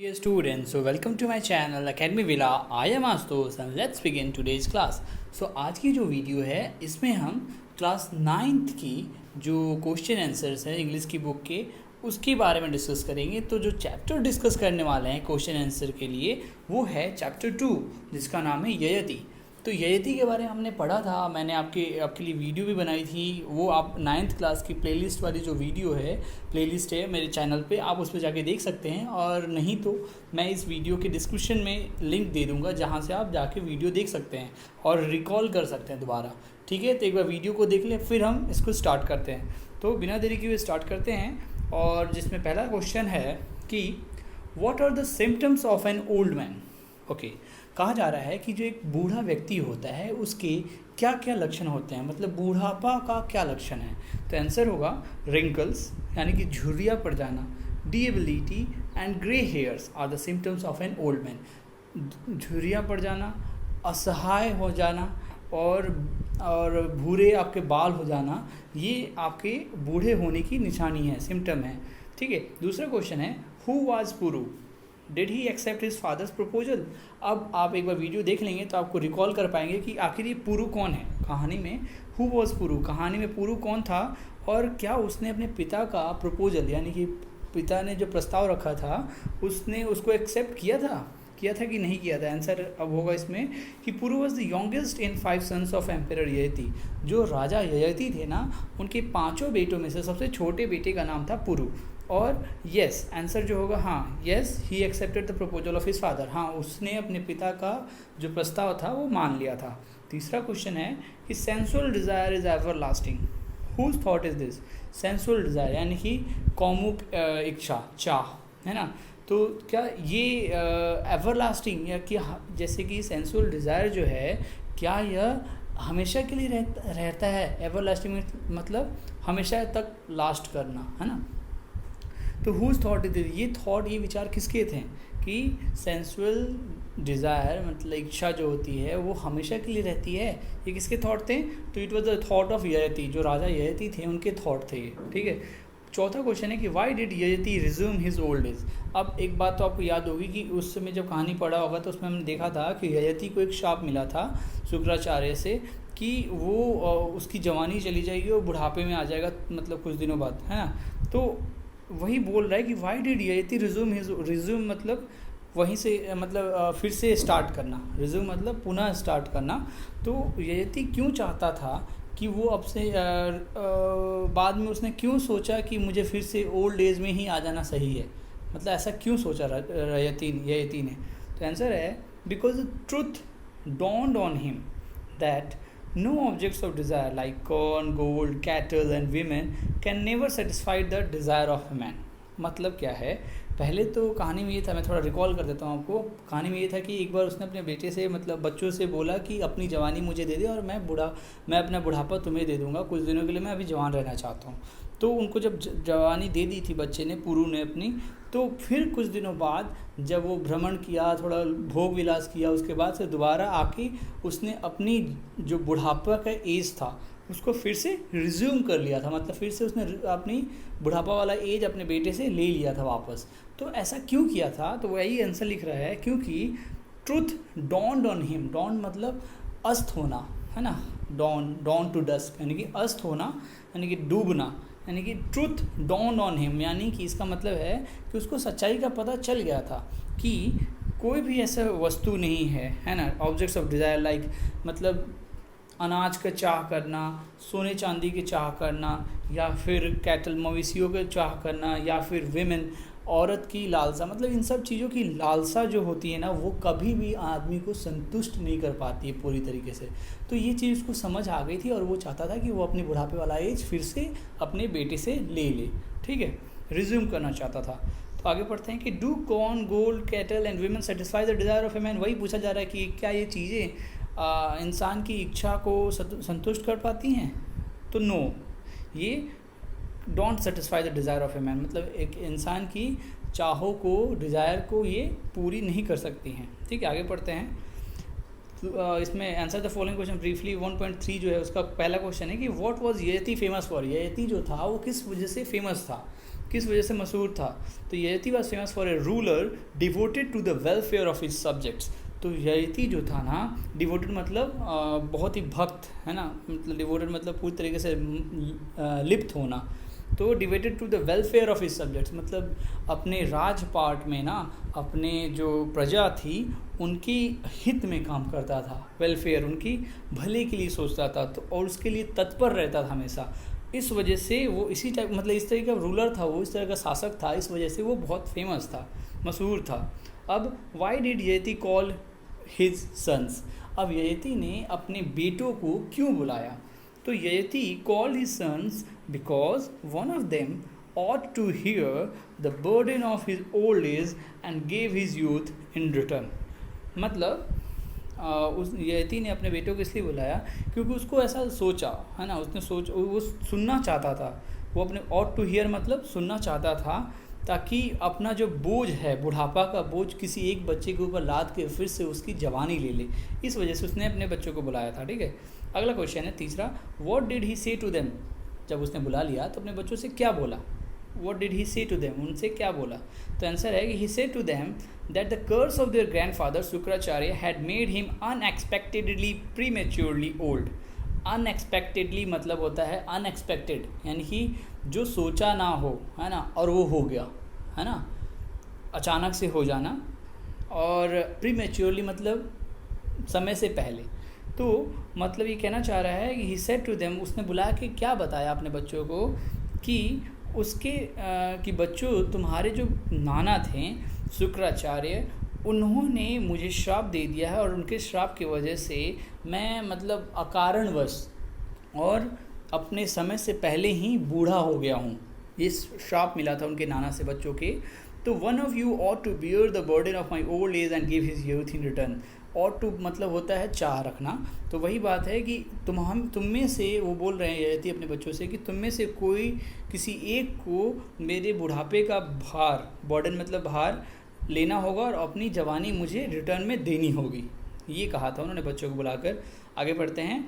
Dear students, so welcome to my channel Academy Villa. I am Astos and let's begin today's class. So आज की जो video है इसमें हम class 9th की जो क्वेश्चन आंसर्स है इंग्लिश की बुक के उसके बारे में डिस्कस करेंगे। तो जो चैप्टर डिस्कस करने वाले हैं क्वेश्चन आंसर के लिए वो है चैप्टर 2 जिसका नाम है ययति। तो ययति के बारे में हमने पढ़ा था, मैंने आपके लिए वीडियो भी बनाई थी। वो आप 9th क्लास की प्लेलिस्ट वाली जो वीडियो है प्लेलिस्ट है मेरे चैनल पे, आप उस पर जाके देख सकते हैं। और नहीं तो मैं इस वीडियो के डिस्क्रिप्शन में लिंक दे दूँगा जहाँ से आप जाके वीडियो देख सकते हैं और रिकॉल कर सकते हैं दोबारा। ठीक है, तो एक बार वीडियो को देख लें फिर हम इसको स्टार्ट करते हैं। तो बिना देरी किए स्टार्ट करते हैं और जिसमें पहला क्वेश्चन है कि what are the symptoms of an old man. Okay, कहा जा रहा है कि जो एक बूढ़ा व्यक्ति होता है उसके क्या क्या लक्षण होते हैं, मतलब बूढ़ापा का क्या लक्षण है। तो आंसर होगा रिंकल्स यानी कि झुर्रियाँ पड़ जाना, disability and grey hairs are the symptoms of an old man. झुर्रियाँ पड़ जाना, असहाय हो जाना और भूरे आपके बाल हो जाना, ये आपके बूढ़े होने की निशानी है, सिम्टम है। ठीक है, दूसरा क्वेश्चन है who was Puru, did he accept his father's proposal. अब आप एक बार वीडियो देख लेंगे तो आपको रिकॉल कर पाएंगे कि आखिर ये पुरु कौन है कहानी में। हु वॉज पुरु, कहानी में पुरु कौन था और क्या उसने अपने पिता का प्रपोजल यानी कि पिता ने जो प्रस्ताव रखा था उसने उसको एक्सेप्ट किया था कि नहीं किया था। आंसर अब होगा इसमें कि Puru was the youngest in 5 sons of emperor Yayati. जो राजा ययति थे ना उनके 5 बेटों में से सबसे छोटे बेटे का नाम था पुरु। और यस, आंसर जो होगा हाँ, yes he accepted the proposal of his father. हाँ, उसने अपने पिता का जो प्रस्ताव था वो मान लिया था। तीसरा क्वेश्चन है कि sensual desire is everlasting, whose thought is this. Sensual desire यानी कि कौमुक इच्छा, चाह, है ना। तो क्या ये एवर लास्टिंग या कि जैसे कि सेंसुअल डिज़ायर जो है क्या यह हमेशा के लिए रहता है। एवर लास्टिंग मतलब हमेशा तक लास्ट करना, है ना। तो हुज थॉट इज, ये विचार किसके थे कि सेंसुअल डिज़ायर मतलब इच्छा जो होती है वो हमेशा के लिए रहती है। ये किसके थॉट थे? तो it was the thought of Yayati, जो राजा ययति थे उनके थॉट थे ये। ठीक है, चौथा क्वेश्चन है कि why did Yayati resume his old age. अब एक बात तो आपको याद होगी कि उस समय जब कहानी पढ़ा होगा तो उसमें हमने देखा था कि ययति को एक शाप मिला था शुक्राचार्य से कि वो उसकी जवानी चली जाएगी और बुढ़ापे में आ जाएगा, मतलब कुछ दिनों बाद, है ना। तो वही बोल रहा है कि why did Yayati resume his, resume मतलब वहीं से मतलब फिर से स्टार्ट करना, रिज्यूम मतलब पुनः स्टार्ट करना। तो ययति क्यों चाहता था कि वो अब से बाद में उसने क्यों सोचा कि मुझे फिर से ओल्ड एज में ही आ जाना सही है, मतलब ऐसा क्यों सोचा ययति ने। तो आंसर है because the truth dawned on him that no objects of desire like corn, gold, cattle and women can never satisfy the desire of a man। मतलब क्या है, पहले तो कहानी में ये था, मैं थोड़ा रिकॉल कर देता हूँ आपको। कहानी में ये था कि एक बार उसने अपने बेटे से मतलब बच्चों से बोला कि अपनी जवानी मुझे दे दे और मैं अपना बुढ़ापा तुम्हें दे दूँगा, कुछ दिनों के लिए मैं अभी जवान रहना चाहता हूँ। तो उनको जब जवानी दे दी थी बच्चे ने, पुरु ने अपनी, तो फिर कुछ दिनों बाद जब वो भ्रमण किया, थोड़ा भोग विलास किया, उसके बाद से दोबारा आके उसने अपनी जो बुढ़ापा का एज था उसको फिर से रिज्यूम कर लिया था, मतलब फिर से उसने अपनी बुढ़ापा वाला एज अपने बेटे से ले लिया था वापस। तो ऐसा क्यों किया था, तो वही आंसर लिख रहा है क्योंकि truth dawned on him, dawn मतलब अस्त होना, है ना। dawn to dusk यानी कि अस्त होना यानी कि डूबना, यानी कि ट्रुथ dawned on him यानी कि इसका मतलब है कि उसको सच्चाई का पता चल गया था कि कोई भी ऐसा वस्तु नहीं है ना। ऑब्जेक्ट्स ऑफ डिज़ायर लाइक मतलब अनाज का चाह करना, सोने चांदी के चाह करना, या फिर कैटल मवेशियों के चाह करना, या फिर विमेन औरत की लालसा, मतलब इन सब चीज़ों की लालसा जो होती है ना वो कभी भी आदमी को संतुष्ट नहीं कर पाती है पूरी तरीके से। तो ये चीज़ उसको समझ आ गई थी और वो चाहता था कि वो अपने बुढ़ापे वाला एज फिर से अपने बेटे से ले ले। ठीक है, रिज्यूम करना चाहता था। तो आगे पढ़ते हैं कि do corn, gold, cattle and women satisfy the desire of a man. वही पूछा जा रहा है कि क्या ये चीज़ें इंसान की इच्छा को संतुष्ट कर पाती हैं। तो नो, ये don't satisfy the desire of a man, मतलब एक इंसान की चाहों को, डिज़ायर को ये पूरी नहीं कर सकती हैं। ठीक है, आगे पढ़ते हैं। तो इसमें answer the following question briefly 1.3 जो है उसका पहला क्वेश्चन है कि व्हाट वाज ययति फेमस फॉर। ययति जो था वो किस वजह से फेमस था। किस वजह से मशहूर था? तो Yayati was famous for a ruler devoted to the welfare of his subjects. तो ययति जो था ना, डिवोटेड मतलब बहुत ही भक्त, है ना, मतलब डिवोटेड मतलब पूरी तरीके से लिप्त होना। तो devoted to the welfare of his subjects मतलब अपने राजपाट में ना अपने जो प्रजा थी उनकी हित में काम करता था, वेलफेयर उनकी भले के लिए सोचता था, तो और उसके लिए तत्पर रहता था हमेशा। इस वजह से वो इसी टाइप मतलब इस तरह का रूलर था, वो इस तरह का शासक था, इस वजह से वो बहुत फेमस था, मशहूर था। अब why did Yayati call his sons, अब ययति ने अपने बेटों को क्यों बुलाया? तो Yayati call his sons because one of them ought to hear the burden of his old age and gave his youth in return। मतलब उस ययति ने अपने बेटों को इसलिए बुलाया क्योंकि उसको ऐसा सोचा, है ना, उसने वो सुनना चाहता था, वो अपने ought to hear मतलब सुनना चाहता था, ताकि अपना जो बोझ है, बुढ़ापा का बोझ किसी एक बच्चे के ऊपर लाद के फिर से उसकी जवानी ले ले, इस वजह से उसने अपने बच्चों को बुलाया था। ठीक है, अगला क्वेश्चन है तीसरा, व्हाट डिड ही से टू देम, जब उसने बुला लिया तो अपने बच्चों से क्या बोला? What did he say to them? उनसे क्या बोला? तो आंसर है कि he said to them that the curse of their grandfather Sukracharya had made him unexpectedly prematurely old। unexpectedly मतलब होता है unexpected, यानी कि जो सोचा ना हो, है ना, और वो हो गया, है ना, अचानक से हो जाना। और prematurely मतलब समय से पहले। तो मतलब ये कहना चाह रहा है कि he said to them, उसने बुला के क्या बताया अपने बच्चों को कि उसके कि बच्चों, तुम्हारे जो नाना थे शुक्राचार्य, उन्होंने मुझे श्राप दे दिया है और उनके श्राप की वजह से मैं मतलब अकारणवश और अपने समय से पहले ही बूढ़ा हो गया हूँ। ये श्राप मिला था उनके नाना से बच्चों के। तो one of you ought to bear the burden of my old age and give his youth in return. और टू मतलब होता है चाह रखना, तो वही बात है कि तुम में से, वो बोल रहे हैं ययति अपने बच्चों से कि तुम में से कोई किसी एक को मेरे बुढ़ापे का भार, बर्डन मतलब भार लेना होगा और अपनी जवानी मुझे रिटर्न में देनी होगी, ये कहा था उन्होंने बच्चों को बुलाकर। आगे बढ़ते हैं,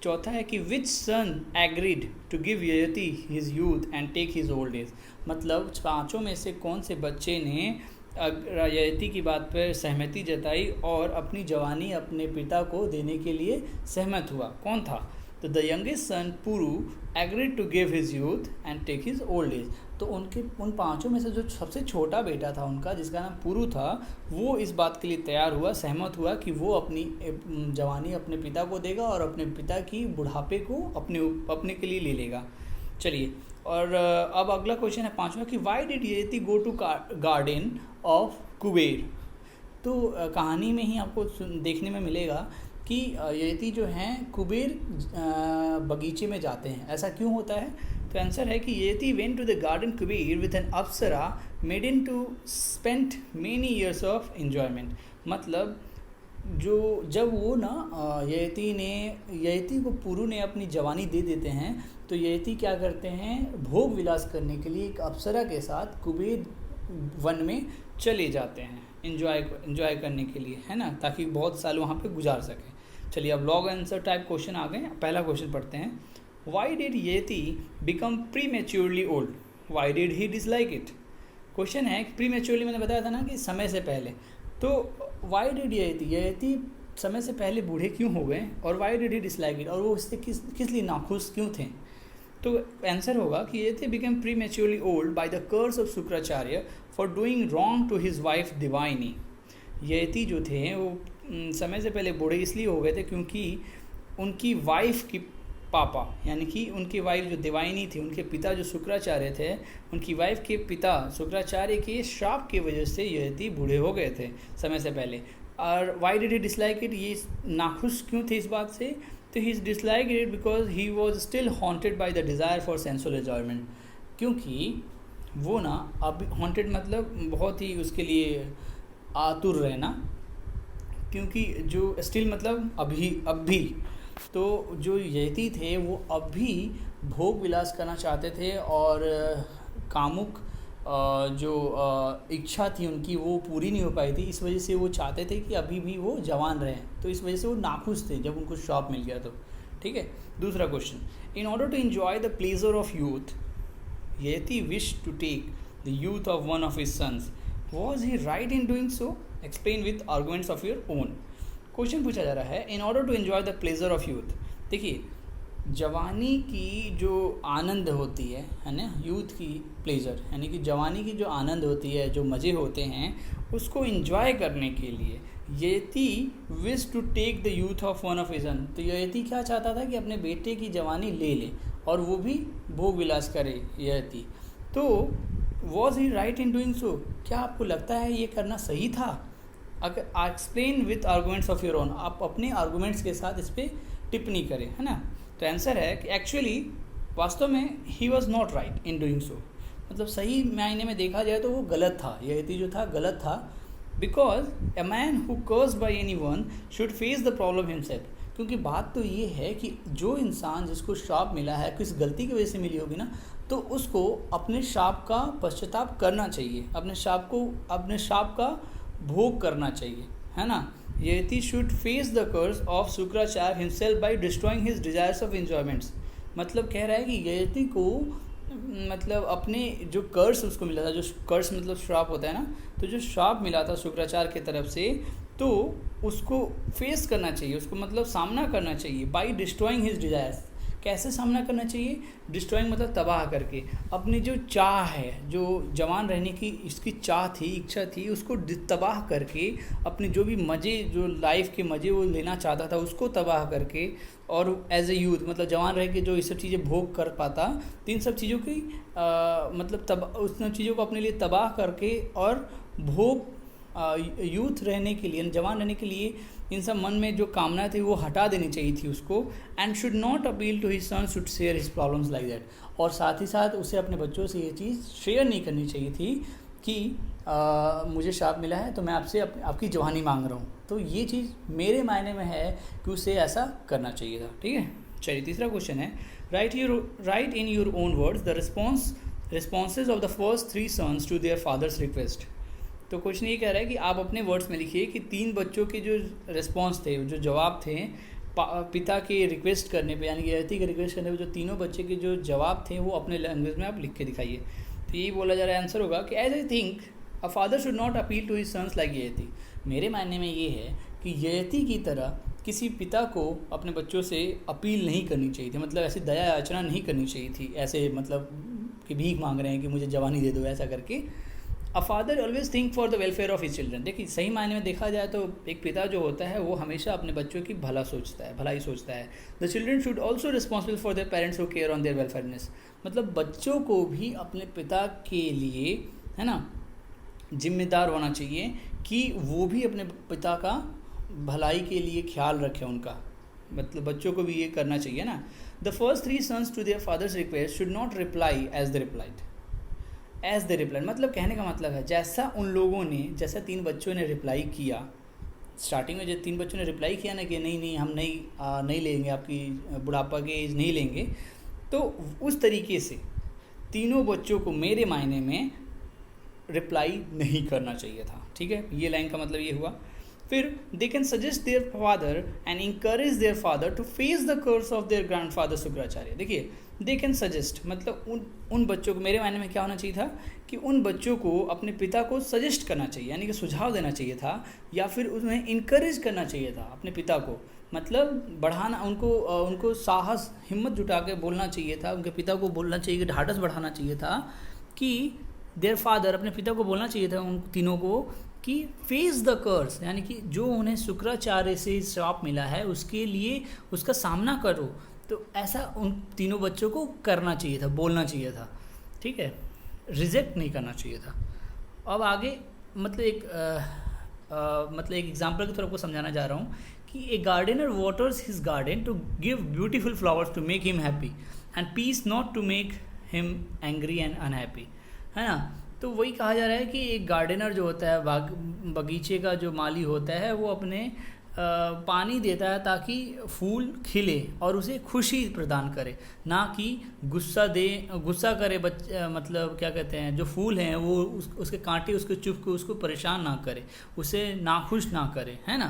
चौथा है कि which son agreed to give Yayati his youth and take his old age. मतलब पाँचों में से कौन से बच्चे ने ययति की बात पर सहमति जताई और अपनी जवानी अपने पिता को देने के लिए सहमत हुआ? कौन था? तो the youngest son Puru agreed to give his youth and take his old age. तो उन पांचों में से जो सबसे छोटा बेटा था उनका, जिसका नाम पुरु था, वो इस बात के लिए तैयार हुआ, सहमत हुआ कि वो अपनी जवानी अपने पिता को देगा और अपने पिता की बुढ़ापे को अपने के लिए ले लेगा। चलिए, और अब अगला क्वेश्चन है पांचवा कि why did Yayati go to garden of Kuber. तो कहानी में ही आपको देखने में मिलेगा कि ययति जो हैं कुबेर बगीचे में जाते हैं। ऐसा क्यों होता है? तो आंसर है कि Yayati went to the garden Kuber with an apsara maiden to spend many years of enjoyment. मतलब जब वो ना ययति को पुरु ने अपनी जवानी दे देते हैं, तो ययति क्या करते हैं, भोग विलास करने के लिए एक अप्सरा के साथ कुबेर वन में चले जाते हैं एंजॉय करने के लिए, है ना, ताकि बहुत साल वहाँ पे गुजार सकें। चलिए, अब लॉग आंसर टाइप क्वेश्चन आ गए। पहला क्वेश्चन पढ़ते हैं, why did Yayati become prematurely old, why did he dislike it. Question है प्रीमेच्योरली, मैंने बताया था ना कि समय से पहले, तो वाई डिड ययति समय से पहले बूढ़े क्यों हो गए, और why did he dislike it, और वो इससे किस लिए नाखुश क्यों थे। तो आंसर होगा कि Yayati become prematurely old by the curse of Shukracharya for doing wrong to his wife Devayani. ययति जो थे वो समय से पहले बूढ़े इसलिए हो गए थे क्योंकि उनकी वाइफ की पापा, यानी कि उनकी वाइफ जो दिवाइनी थी, उनके पिता जो शुक्राचार्य थे, उनकी वाइफ के पिता शुक्राचार्य के श्राप की वजह से ययति बूढ़े हो गए थे समय से पहले। और why did he dislike it, ये नाखुश क्यों थे इस बात से, तो he dislike it because he was still haunted by the desire for sensual enjoyment. क्योंकि वो ना अब हॉन्टेड मतलब बहुत ही उसके लिए आतुर रहना, क्योंकि जो स्टिल मतलब अब भी तो जो ययति थे वो अब भी भोग विलास करना चाहते थे और कामुक जो इच्छा थी उनकी वो पूरी नहीं हो पाई थी। इस वजह से वो चाहते थे कि अभी भी वो जवान रहें, तो इस वजह से वो नाखुश थे जब उनको श्राप मिल गया तो। ठीक है, दूसरा question, in order to enjoy the pleasure of youth Yeti wished to take the youth of one of his sons. Was he right in doing so? Explain with arguments of your own. Question पूछा जा रहा है, in order to enjoy the pleasure of youth. देखिए, जवानी की जो आनंद होती है ना, यूथ की प्लेजर यानी कि जवानी की जो आनंद होती है, जो मज़े होते हैं, उसको इन्जॉय करने के लिए Yati wish to take the youth of one of his son. तो यति क्या चाहता था कि अपने बेटे की जवानी ले ले और वो भी भोग विलास करे यति. तो was he right in doing so? क्या आपको लगता है ये करना सही था? अगर explain with arguments of your own, आप अपने आर्गूमेंट्स के साथ इस पर टिप्पणी करें, है ना. तो आंसर है कि एक्चुअली वास्तव में he was not right in doing so. मतलब सही मायने में देखा जाए तो वो गलत था, यति जो था गलत था. Because a man who cursed bye anyone should face the problem himself. क्योंकि बात तो ये है कि जो इंसान जिसको श्राप मिला है, किस गलती की वजह से मिली होगी ना, तो उसको अपने श्राप का पश्चाताप करना चाहिए, अपने श्राप का भोग करना चाहिए, है ना. Yati should face the curse of Shukracharya himself by destroying his desires of enjoyments. मतलब कह रहा है कि यति को मतलब अपने जो कर्स उसको मिला था, जो कर्स मतलब श्राप होता है ना, तो जो श्राप मिला था शुक्राचार्य की तरफ से, तो उसको फेस करना चाहिए, उसको मतलब सामना करना चाहिए बाय डिस्ट्रॉइंग हिज डिजायर्स. कैसे सामना करना चाहिए? डिस्ट्रॉइंग मतलब तबाह करके. अपनी जो चाह है, जो जवान रहने की इसकी चाह थी, इच्छा थी, उसको तबाह करके, अपने जो भी मज़े, जो लाइफ के मज़े वो लेना चाहता था, उसको तबाह करके, और एज ए यूथ मतलब जवान रह के जो ये सब चीज़ें भोग कर पाता, तो इन सब चीज़ों की मतलब उस सब चीज़ों को अपने लिए तबाह करके और भोग यूथ रहने के लिए, जवान रहने के लिए इन सब मन में जो कामना थी वो हटा देनी चाहिए थी उसको. And should not appeal to his son should share his problems like that. और साथ ही साथ उसे अपने बच्चों से ये चीज़ शेयर नहीं करनी चाहिए थी कि मुझे श्राप मिला है तो मैं आपसे आपकी जवानी मांग रहा हूँ. तो ये चीज़ मेरे मायने में है कि उसे ऐसा करना चाहिए था. ठीक है, चलिए तीसरा क्वेश्चन है, write in your own words the responses of the first 3 sons to their father's request. तो क्वेश्चन ये कह रहा है कि आप अपने वर्ड्स में लिखिए कि 3 बच्चों के जो रिस्पॉन्स थे, जो जवाब थे पिता के रिक्वेस्ट करने पे, यानी कि यति के रिक्वेस्ट करने पे, जो तीनों बच्चे के जो जवाब थे वो अपने लैंग्वेज में आप लिख के दिखाइए. तो यही बोला जा रहा है, आंसर होगा कि as I think a father should not appeal to his sons like Yati. मेरे मानने में ये है कि यति की तरह किसी पिता को अपने बच्चों से अपील नहीं करनी चाहिए थी, मतलब ऐसी दया याचना नहीं करनी चाहिए थी, ऐसे मतलब कि भीख मांग रहे हैं कि मुझे जवानी दे दो ऐसा करके. A father always think for the welfare of his children. देखिए, सही मायने में देखा जाए तो एक पिता जो होता है वो हमेशा अपने बच्चों की भलाई सोचता है. The children should also responsible for their parents who care on their welfareness. मतलब बच्चों को भी अपने पिता के लिए, है ना, जिम्मेदार होना चाहिए कि वो भी अपने पिता का भलाई के लिए ख्याल रखें उनका. मतलब बच्चों को भी ये करना चाहिए ना. The first 3 sons to their father's request should not reply as they reply. मतलब कहने का मतलब है जैसा उन लोगों ने, जैसा 3 बच्चों ने रिप्लाई किया स्टार्टिंग में, जब 3 बच्चों ने रिप्लाई किया ना कि नहीं हम नहीं लेंगे, आपकी बुढ़ापा की एज नहीं लेंगे, तो उस तरीके से तीनों बच्चों को मेरे मायने में रिप्लाई नहीं करना चाहिए था. ठीक है, ये लाइन का मतलब ये हुआ. फिर they can suggest their father and encourage their father to face the curse of their grandfather Shukracharya. देखिए, दे कैन सजेस्ट मतलब उन बच्चों को, मेरे मायने में क्या होना चाहिए था कि उन बच्चों को अपने पिता को सजेस्ट करना चाहिए, यानी कि सुझाव देना चाहिए था, या फिर उन्हें इनकरेज करना चाहिए था अपने पिता को, मतलब बढ़ाना, उनको साहस हिम्मत जुटा के बोलना चाहिए था, उनके पिता को बोलना चाहिए, ढाढ़स बढ़ाना चाहिए था कि देयर फादर, अपने पिता को बोलना चाहिए था उन तीनों को कि फेस द कर्स, यानी कि जो उन्हें शुक्राचार्य से श्राप मिला है उसके लिए उसका सामना करो. तो ऐसा उन तीनों बच्चों को करना चाहिए था, बोलना चाहिए था. ठीक है, रिजेक्ट नहीं करना चाहिए था. अब आगे मतलब एक एग्जांपल के थ्रू आपको समझाना चाह रहा हूँ कि a gardener waters his garden to give beautiful flowers to make him happy and peace not to make him angry and unhappy, है ना. तो वही कहा जा रहा है कि एक गार्डनर जो होता है, बगीचे का जो माली होता है, वो अपने पानी देता है ताकि फूल खिले और उसे खुशी प्रदान करे, ना कि गुस्सा करे. मतलब क्या कहते हैं, जो फूल हैं वो उसके कांटे उसके चुभ के उसको परेशान ना करे, उसे नाखुश ना करे, है ना.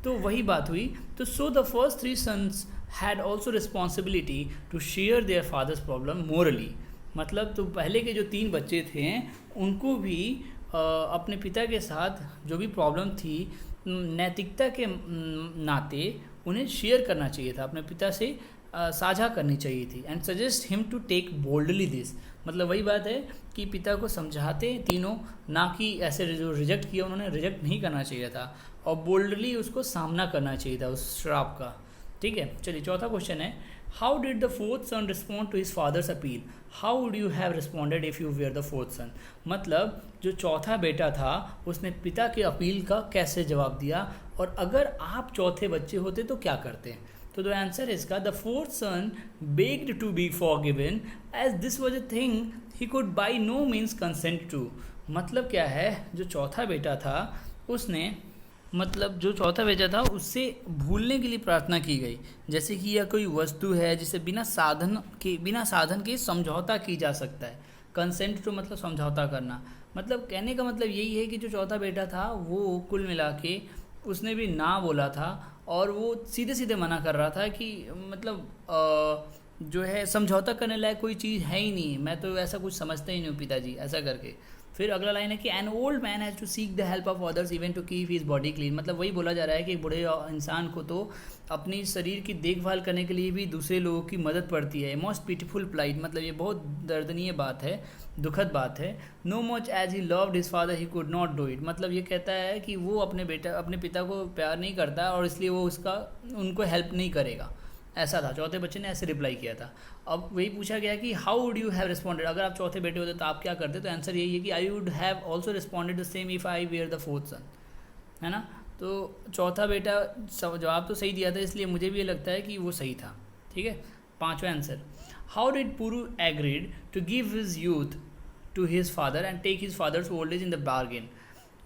तो वही बात हुई. तो so the first 3 sons had also responsibility to share their father's problem morally. मतलब तो पहले के जो 3 बच्चे थे उनको भी अपने पिता के साथ जो भी प्रॉब्लम थी नैतिकता के नाते उन्हें शेयर करना चाहिए था, अपने पिता से साझा करनी चाहिए थी। And suggest him to take boldly this, मतलब वही बात है कि पिता को समझाते तीनों, ना कि ऐसे जो रिजेक्ट किया उन्होंने रिजेक्ट नहीं करना चाहिए था और बोल्डली उसको सामना करना चाहिए था उस श्राप का। ठीक है, चलिए चौथा क्वेश्चन है, how did the fourth son respond to his father's appeal, how would you have responded if you were the fourth son. मतलब जो चौथा बेटा था उसने पिता के अपील का कैसे जवाब दिया, और अगर आप चौथे बच्चे होते तो क्या करते। तो द आंसर है इसका, the fourth son begged to be forgiven as this was a thing he could by no means consent to. मतलब क्या है, जो चौथा बेटा था उसने, मतलब जो चौथा बेटा था उससे भूलने के लिए प्रार्थना की गई, जैसे कि यह कोई वस्तु है जिसे बिना साधन के समझौता की जा सकता है। कंसेंट टू मतलब समझौता करना, मतलब कहने का मतलब यही है कि जो चौथा बेटा था वो कुल मिला के उसने भी ना बोला था और वो सीधे सीधे मना कर रहा था कि मतलब जो है समझौता करने लायक कोई चीज़ है ही नहीं, मैं तो ऐसा कुछ समझता ही नहीं हूँ पिताजी, ऐसा करके। फिर अगला लाइन है कि an old man has to seek the help of others even to keep his body clean. मतलब वही बोला जा रहा है कि बूढ़े इंसान को तो अपनी शरीर की देखभाल करने के लिए भी दूसरे लोगों की मदद पड़ती है। मोस्ट ब्यूटीफुल प्लाइट, मतलब ये बहुत दर्दनीय बात है, दुखद बात है। No much as he loved his father he could not do it. मतलब ये कहता है कि वो अपने पिता को प्यार नहीं करता और इसलिए वो उनको हेल्प नहीं करेगा, ऐसा था। चौथे बच्चे ने ऐसे रिप्लाई किया था। अब वही पूछा गया कि how would you have responded, अगर आप चौथे बेटे होते तो आप क्या करते। तो आंसर यही है कि I would have also responded the same if I were the fourth son, है ना। तो चौथा बेटा जवाब तो सही दिया था, इसलिए मुझे भी ये लगता है कि वो सही था। ठीक है, पांचवा answer, how did Puru agreed to give his youth to his father and take his father's old age in the bargain.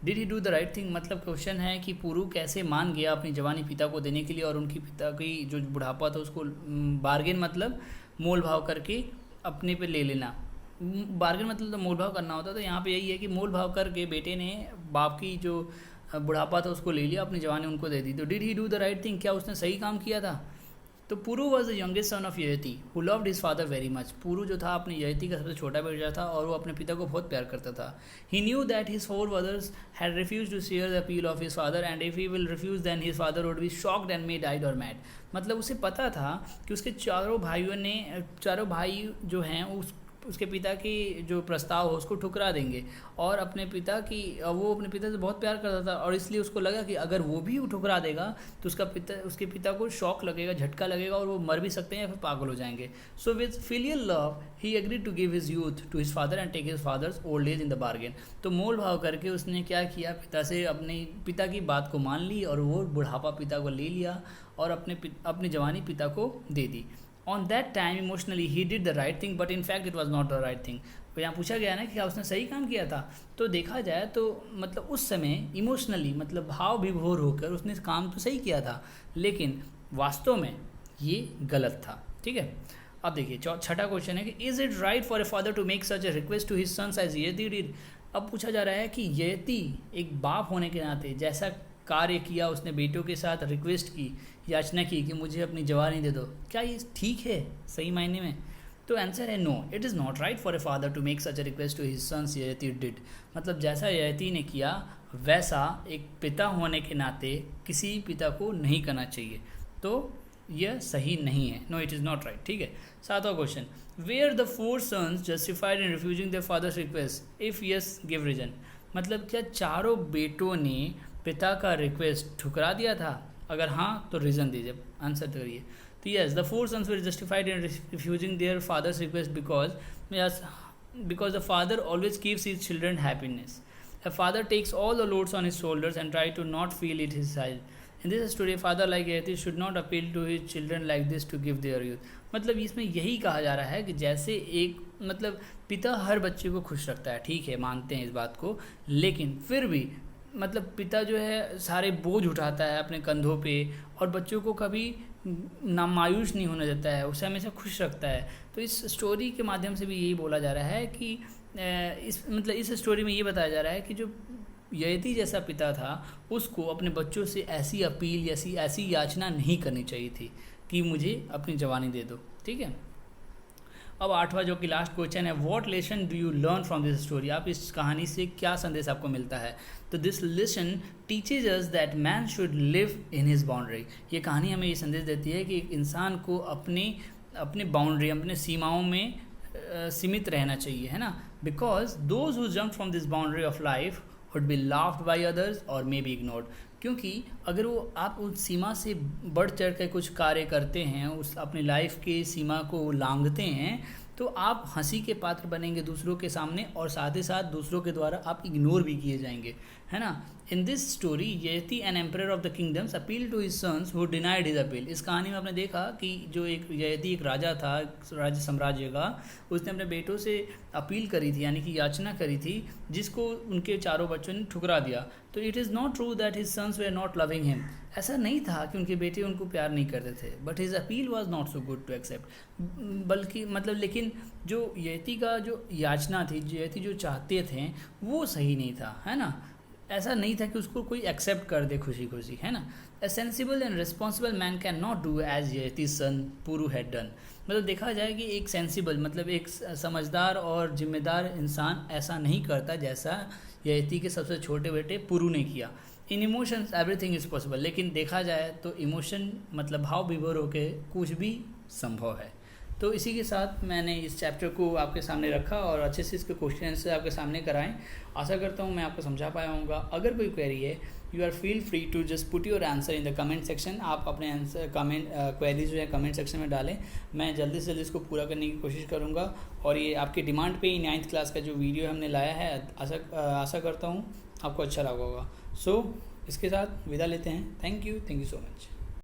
Did he do the right thing, मतलब क्वेश्चन है कि पुरु कैसे मान गया अपनी जवानी पिता को देने के लिए और उनकी पिता की जो बुढ़ापा था उसको बार्गेन मतलब मोल भाव करके अपने पे ले लेना। बार्गेन मतलब तो मोल भाव करना होता, तो यहाँ पे यही है कि मोल भाव करके बेटे ने बाप की जो बुढ़ापा था उसको ले लिया, अपनी जवानी उनको दे दी। तो did he do the right thing, क्या उसने सही काम किया था। तो Puru was the youngest son of Yayati who loved his father very much. Puru जो था अपने ययति का सबसे छोटा बेटा था और वो अपने पिता को बहुत प्यार करता था। He knew that his four brothers had refuse to share the appeal of his father and if he will refuse then his father would be shocked and may died और मैड। मतलब उसे पता था कि उसके चारों भाई जो हैं उसके पिता की जो प्रस्ताव हो उसको ठुकरा देंगे और वो अपने पिता से बहुत प्यार करता था और इसलिए उसको लगा कि अगर वो भी ठुकरा देगा तो उसके पिता को शॉक लगेगा, झटका लगेगा और वो मर भी सकते हैं या फिर पागल हो जाएंगे। So with filial love he agreed to give his youth to his father and take his father's old age in the bargain. तो मोल भाव करके उसने क्या किया, पिता से अपने पिता की बात को मान ली और वो बुढ़ापा पिता को ले लिया और अपनी जवानी पिता को दे दी। On that time emotionally he did the right thing but in fact it was not the right thing। तो यहाँ पूछा गया ना कि क्या उसने सही काम किया था, तो देखा जाए तो मतलब उस समय इमोशनली मतलब भाव विभोर होकर उसने काम तो सही किया था लेकिन वास्तव में ये गलत था। ठीक है, अब देखिए छठा क्वेश्चन है कि is it right for a father to make such a request to his sons as Yati did. अब पूछा जा रहा है कि यति एक बाप होने के नाते जैसा कार्य किया, उसने बेटों के साथ रिक्वेस्ट की, याचना की कि मुझे अपनी जवानी दे दो, क्या ये ठीक है सही मायने में। तो आंसर है no, it is not right for a father to make such a request to his sons Yati did. मतलब जैसा यति ने किया वैसा एक पिता होने के नाते किसी पिता को नहीं करना चाहिए, तो यह सही नहीं है। No, it is not right. ठीक है, सातवां question, were the four sons justified in refusing their father's request, if yes give reason. मतलब क्या चारों बेटों ने पिता का रिक्वेस्ट ठुकरा दिया था, अगर हाँ तो रीज़न दीजिए, आंसर करिए। तो yes, the four sons were justified in refusing their father's request because the father always keeps his children happiness. A father takes all the loads on his shoulders and try to not feel it his child. In this story, a father like Yati should not appeal to his children like this to give their youth. मतलब इसमें यही कहा जा रहा है कि जैसे एक मतलब पिता हर बच्चे को खुश रखता है, ठीक है मानते हैं इस बात को, लेकिन फिर भी मतलब पिता जो है सारे बोझ उठाता है अपने कंधों पे और बच्चों को कभी ना मायूस नहीं होने देता है, उसे हमेशा खुश रखता है। तो इस स्टोरी के माध्यम से भी यही बोला जा रहा है कि इस स्टोरी में ये बताया जा रहा है कि जो यति जैसा पिता था उसको अपने बच्चों से ऐसी अपील ऐसी याचना नहीं करनी चाहिए थी कि मुझे अपनी जवानी दे दो। ठीक है, अब 8वां जो कि लास्ट क्वेश्चन है, what lesson do you learn from this story, आप इस कहानी से क्या संदेश आपको मिलता है। तो this lesson teaches us that man should live in his boundary, ये कहानी हमें ये संदेश देती है कि एक इंसान को अपने बाउंड्री, अपने सीमाओं में सीमित रहना चाहिए, है ना। Because those who jump from this boundary of life would be laughed by others और मे बी इग्नोर्ड, क्योंकि अगर वो आप उस सीमा से बढ़ चढ़ कर कुछ कार्य करते हैं, उस अपनी लाइफ की सीमा को लांघते हैं, तो आप हंसी के पात्र बनेंगे दूसरों के सामने और साथ ही साथ दूसरों के द्वारा आप इग्नोर भी किए जाएंगे, है ना। In this story Yati an emperor of the kingdoms appeal to his sons who denied his appeal, इस कहानी में आपने देखा कि जो एक यति एक राजा था राज्य साम्राज्य का, उसने अपने बेटों से अपील करी थी, यानी कि याचना करी थी, जिसको उनके चारों बच्चों ने ठुकरा दिया। तो it is not true that his sons were not loving him, ऐसा नहीं था कि उनके बेटे उनको प्यार नहीं करते थे, but his appeal was not so good to accept, बल्कि मतलब लेकिन जो यति का जो याचना थी, यति जो चाहते थे वो सही नहीं था, है ना। ऐसा नहीं था कि उसको कोई एक्सेप्ट कर दे खुशी खुशी, है ना। A sensible and responsible man can not do as Yati son Puru had done, मतलब देखा जाए कि एक सेंसिबल मतलब एक समझदार और जिम्मेदार इंसान ऐसा नहीं करता जैसा यति के सबसे छोटे बेटे पुरु ने किया। इन इमोशंस एवरीथिंग इज़ पॉसिबल, लेकिन देखा जाए तो इमोशन मतलब भाव विभोर होके कुछ भी संभव है। तो इसी के साथ मैंने इस चैप्टर को आपके सामने रखा और अच्छे से इसके क्वेश्चन आंसर आपके सामने कराएं। आशा करता हूँ मैं आपको समझा पाया होऊंगा। अगर कोई क्वेरी है, you are feel free to just put your answer in the comment section, आप अपने आंसर कमेंट क्वेरी जो है कमेंट सेक्शन में डालें, मैं जल्दी से जल्दी इसको पूरा करने की कोशिश करूँगा। और ये आपकी डिमांड पे ही 9th क्लास का जो वीडियो हमने लाया है, आशा करता हूँ आपको अच्छा लगा होगा। सो इसके साथ विदा लेते हैं। Thank you so much.